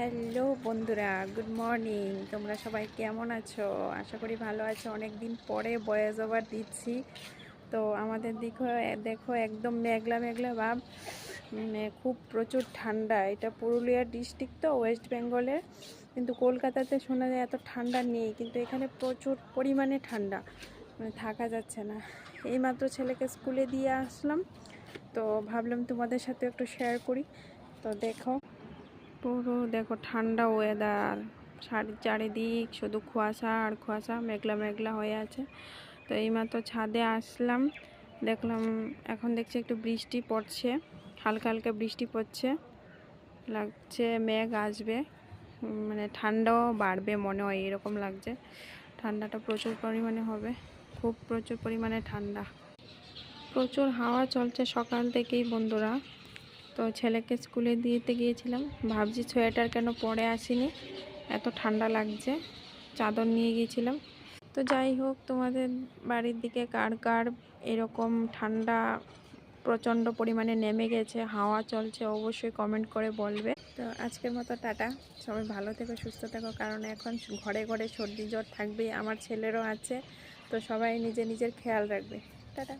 Hello বন্ধুরা, good morning. তোমরা সবাই কেমন আছো? আশা করি ভালো আছো। অনেক দিন পরে ভয়েস ওভার দিচ্ছি। তো আমাদের দেখো একদম মেঘলা মেঘলা ভাব, খুব প্রচুর ঠান্ডা। এটা পুরুলিয়া ডিস্ট্রিক্ট, তো ওয়েস্ট বেঙ্গলের। কিন্তু কলকাতাতে শোনা যায় এত ঠান্ডা নেই, কিন্তু এখানে প্রচুর পরিমাণে ঠান্ডা, থাকা যাচ্ছে না। এইমাত্র ছেলেকে স্কুলে দিয়ে আসলাম, তো ভাবলাম তোমাদের সাথে একটু শেয়ার করি। তো পুরো দেখো ঠান্ডা ওয়েদার, চারিদিক শুধু কুয়াশা আর কুয়াশা, মেঘলা মেঘলা হয়ে আছে। তো এইমাত্র ছাদে আসলাম, দেখলাম এখন দেখছি একটু বৃষ্টি পড়ছে, হালকা হালকা বৃষ্টি পড়ছে, লাগছে মেঘ আসবে, মানে ঠান্ডাও বাড়বে মনে হয়, এরকম লাগছে। ঠান্ডাটা প্রচুর পরিমাণে হবে, খুব প্রচুর পরিমাণে ঠান্ডা। প্রচুর হাওয়া চলছে সকাল থেকেই বন্ধুরা। তো ছেলেকে স্কুলে দিতে গিয়েছিলাম, ভাবছি সোয়েটার কেন পরে আসিনি, এত ঠান্ডা লাগছে, চাদর নিয়ে গিয়েছিলাম। তো যাই হোক, তোমাদের বাড়ির দিকে কার কার এরকম ঠান্ডা প্রচণ্ড পরিমাণে নেমে গেছে, হাওয়া চলছে, অবশ্যই কমেন্ট করে বলবে। তো আজকের মতো টাটা, সবাই ভালো থেকো, সুস্থ থেকো, কারণ এখন ঘরে ঘরে সর্দি জ্বর থাকবে, আমার ছেলেরও আছে। তো সবাই নিজের খেয়াল রাখবে। টাটা।